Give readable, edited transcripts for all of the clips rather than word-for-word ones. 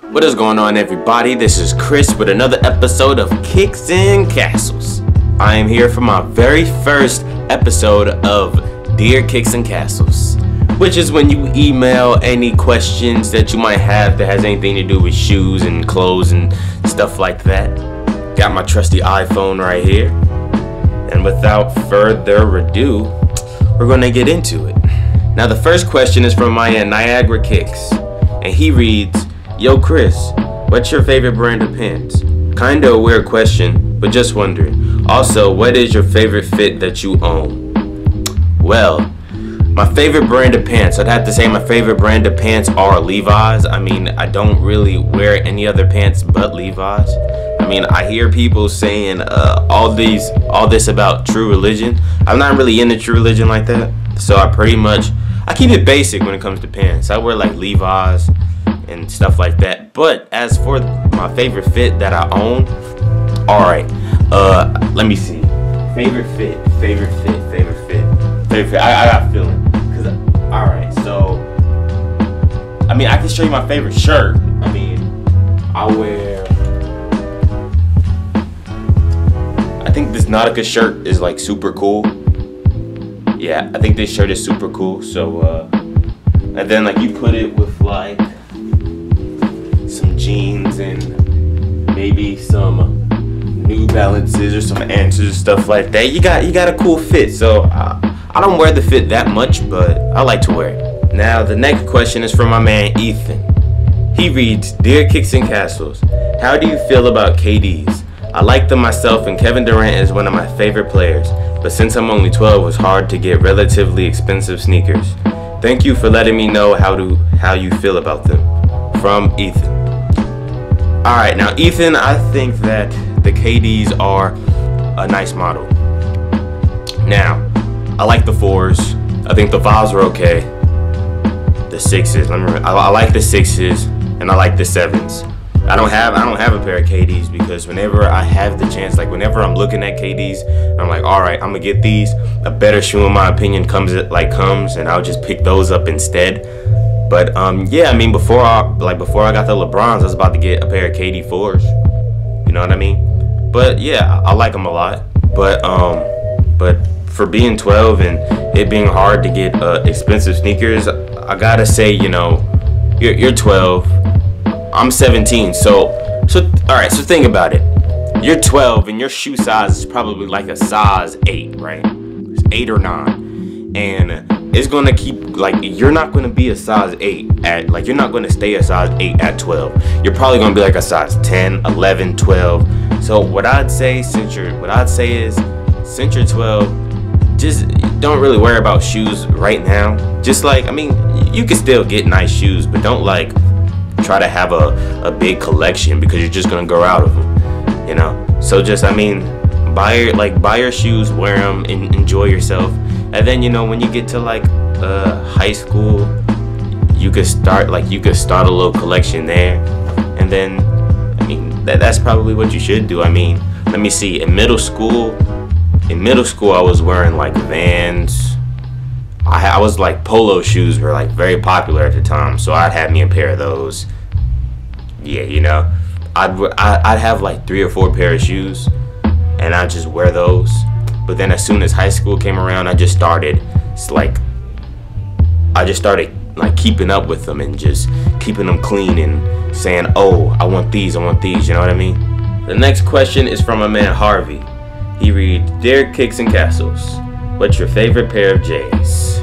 What is going on, everybody? This is Chris with another episode of Kicks and Castles. I am here for my very first episode of Dear Kicks and Castles, which is when you email any questions that you might have that has anything to do with shoes and clothes and stuff like that. Got my trusty iPhone right here. And without further ado, we're going to get into it. Now, the first question is from my Niagara Kicks, and he reads, "Yo Chris, what's your favorite brand of pants?" Kinda a weird question, but just wondering. Also, what is your favorite fit that you own? Well, my favorite brand of pants, I'd have to say my favorite brand of pants are Levi's. I mean, I don't really wear any other pants but Levi's. I mean, I hear people saying all this about True Religion. I'm not really into True Religion like that, so I keep it basic when it comes to pants. I wear like Levi's and stuff like that. But as for my favorite fit that I own, alright, let me see. Favorite fit. I got a feeling. Alright, so I mean, I can show you my favorite shirt. I mean, I think this Nautica shirt is like super cool. Yeah, I think this shirt is super cool. So and then like you put it with like some jeans and maybe some New Balances or some Answers, stuff like that. You got a cool fit. So I don't wear the fit that much, but I like to wear it. Now the next question is from my man Ethan. He reads, "Dear Kicks and Castles, how do you feel about KDs? I like them myself, and Kevin Durant is one of my favorite players, but since I'm only 12, it was hard to get relatively expensive sneakers. Thank you for letting me know how you feel about them." From Ethan. Alright, now Ethan, I think that the KDs are a nice model. Now, I like the 4s. I think the 5s are okay. The 6s, I like the 6s, and I like the 7s. I don't have a pair of KDs because whenever I have the chance, like whenever I'm looking at KDs, I'm like, all right, I'm gonna get these. A better shoe, in my opinion, comes, and I'll just pick those up instead. But yeah, I mean, before I got the LeBrons, I was about to get a pair of KD 4s. You know what I mean? But yeah, I like them a lot. But for being 12 and it being hard to get expensive sneakers, I gotta say, you know, you're 12. I'm 17, so alright, so think about it. You're 12 and your shoe size is probably like a size 8, right? 8 or 9. And it's gonna keep, like, you're not gonna be a size 8 at, like, you're not gonna stay a size 8 at 12. You're probably gonna be like a size 10, 11, 12. So what I'd say is, since you're 12, just don't really worry about shoes right now. Just like, I mean, you can still get nice shoes, but don't like try to have a big collection because you're just gonna grow out of them, you know. So just, I mean, buy your shoes, wear them, and enjoy yourself. And then, you know, when you get to like high school, you could start a little collection there. And then, I mean, that's probably what you should do. I mean, let me see. In middle school, I was wearing like Vans. I was like, polo shoes were like very popular at the time, so I'd have me a pair of those. Yeah, you know, I'd have like 3 or 4 pair of shoes, and I'd just wear those. But then as soon as high school came around, I just started keeping up with them and just keeping them clean and saying, oh, I want these, you know what I mean? The next question is from my man Harvey. He reads, "Dear Kicks and Castles, what's your favorite pair of J's?"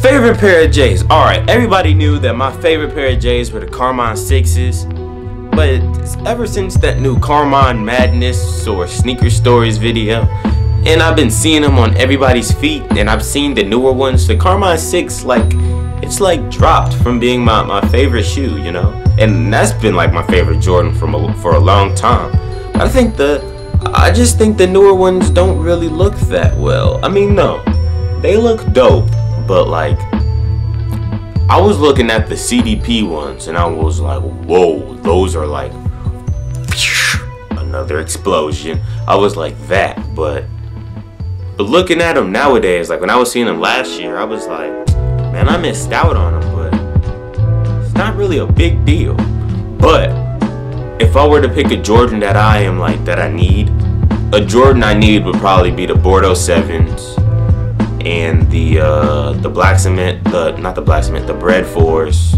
Favorite pair of J's. Alright, everybody knew that my favorite pair of J's were the Carmine 6s. But ever since that new Carmine Madness or Sneaker Stories video, and I've been seeing them on everybody's feet, and I've seen the newer ones, the Carmine 6, like, it's like dropped from being my favorite shoe, you know? And that's been like my favorite Jordan for a long time. I just think the newer ones don't really look that well. I mean, no, they look dope, but like, I was looking at the CDP ones and I was like, whoa, those are like another explosion. I was like that, but looking at them nowadays, like when I was seeing them last year, I was like, man, I missed out on them, but not really a big deal. But if I were to pick a Jordan that I need, a Jordan I need would probably be the Bordeaux 7s and the black cement, the Bread 4s.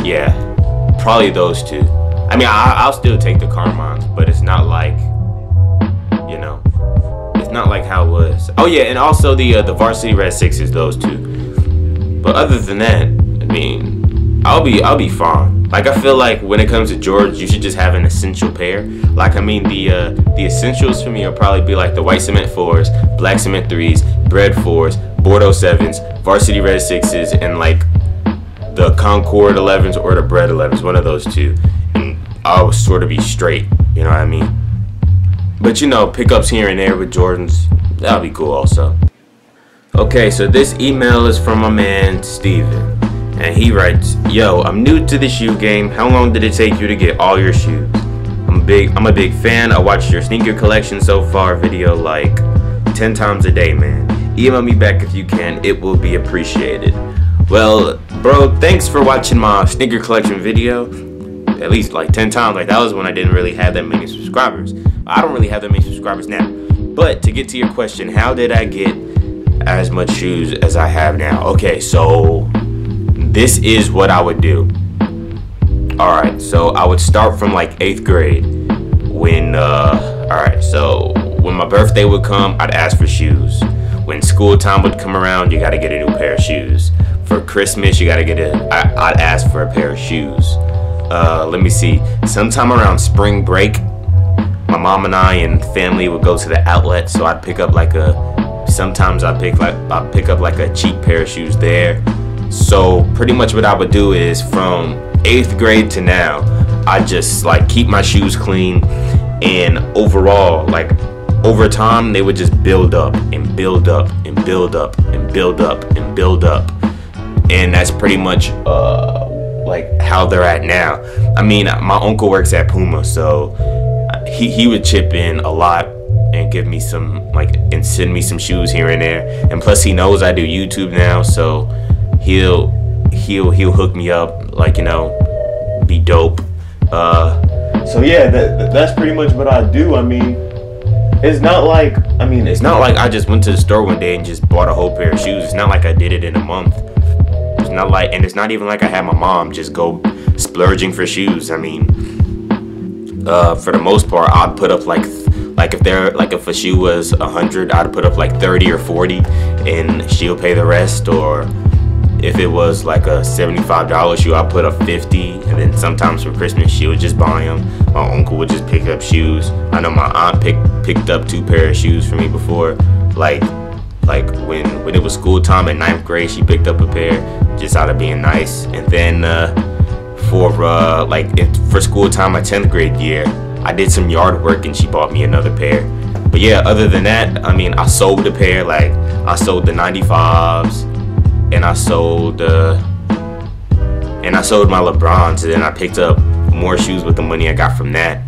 Yeah, probably those two. I mean, I'll still take the Carmines, but it's not like, you know, it's not like how it was. Oh yeah, and also the Varsity Red 6s, those two. But other than that, I mean, I'll be fine. Like, I feel like when it comes to Jordans, you should just have an essential pair. Like, I mean, the essentials for me will probably be like the white cement 4s, black cement 3s, Bread 4s, Bordeaux 7s, Varsity Red 6s, and like the Concord 11s or the Bread 11s, one of those two. And I'll sort of be straight, you know what I mean? But you know, pickups here and there with Jordans, that'll be cool also. Okay, so this email is from my man Steven. And he writes, "Yo, I'm new to the shoe game. How long did it take you to get all your shoes? I'm a big fan. I watched your sneaker collection so far video like 10 times a day, man. Email me back if you can. It will be appreciated." Well, bro, thanks for watching my sneaker collection video. At least like 10 times. Like, that was when I didn't really have that many subscribers. I don't really have that many subscribers now. But to get to your question, how did I get as much shoes as I have now? Okay, so this is what I would do. Alright, so I would start from like 8th grade. When when my birthday would come, I'd ask for shoes. When school time would come around, you gotta get a new pair of shoes. For Christmas, you gotta I'd ask for a pair of shoes. Let me see, sometime around spring break, my mom and I and family would go to the outlet, so I'd pick up like sometimes I'd pick up like a cheap pair of shoes there. So pretty much what I would do is from 8th grade to now, I just like keep my shoes clean, and overall, like over time, they would just build up and build up and build up and build up and build up. And that's pretty much like how they're at now. I mean, my uncle works at Puma, so he would chip in a lot and give me some and send me some shoes here and there. And plus he knows I do YouTube now, so he'll hook me up, like, you know, be dope. So yeah, that's pretty much what I do. I mean, it's not like I just went to the store one day and just bought a whole pair of shoes. It's not like I did it in a month. It's not like, and it's not even like I had my mom just go splurging for shoes. I mean, for the most part, I'd put up like if a shoe was 100, I'd put up like 30 or 40, and she'll pay the rest. Or if it was like a $75 shoe, I'd put up 50, and then sometimes for Christmas she would just buy them. My uncle would just pick up shoes. I know my aunt picked up 2 pairs of shoes for me before. Like when it was school time in 9th grade, she picked up a pair just out of being nice. And then for school time my 10th grade year, I did some yard work and she bought me another pair. But yeah, other than that, I mean, I sold a pair. Like, I sold the 95s, and I sold my LeBrons, and then I picked up more shoes with the money I got from that.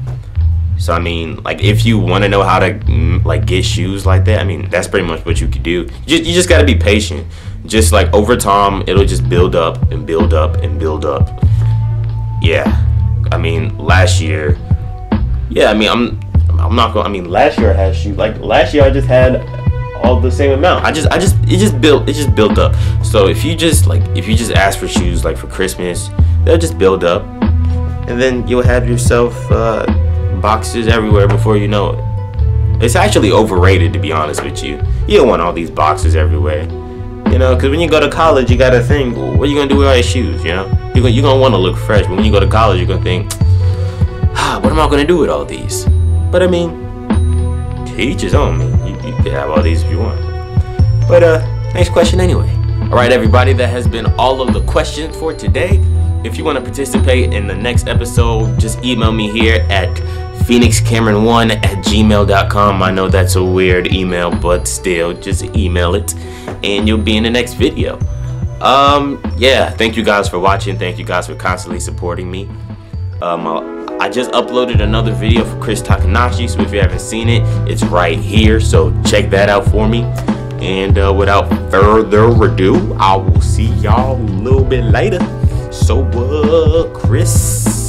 So I mean, like, if you want to know how to like get shoes like that, I mean, that's pretty much what you could do. You just got to be patient. Just like over time, it'll just build up and build up and build up. Yeah, I mean, last year, yeah, I mean, I'm not gonna. I mean, last year I had shoes. Like, last year I just had all the same amount. It just built up. So if you just ask for shoes like for Christmas, they'll just build up, and then you'll have yourself boxes everywhere before you know it. It's actually overrated, to be honest with you. You don't want all these boxes everywhere, you know, because when you go to college, you gotta think, well, what are you gonna do with all your shoes? You know, you're gonna want to look fresh, but when you go to college, you're gonna think, what am I gonna do with all these? But I mean, to each his own. You can have all these if you want. But next question anyway. Alright everybody, that has been all of the questions for today. If you want to participate in the next episode, just email me here at phoenixcameron1@gmail.com. I know that's a weird email, but still, just email it and you'll be in the next video. Yeah, thank you guys for watching. Thank you guys for constantly supporting me. I just uploaded another video for Chris Takanashi, so if you haven't seen it, it's right here, so check that out for me. And without further ado, I will see y'all a little bit later. So Chris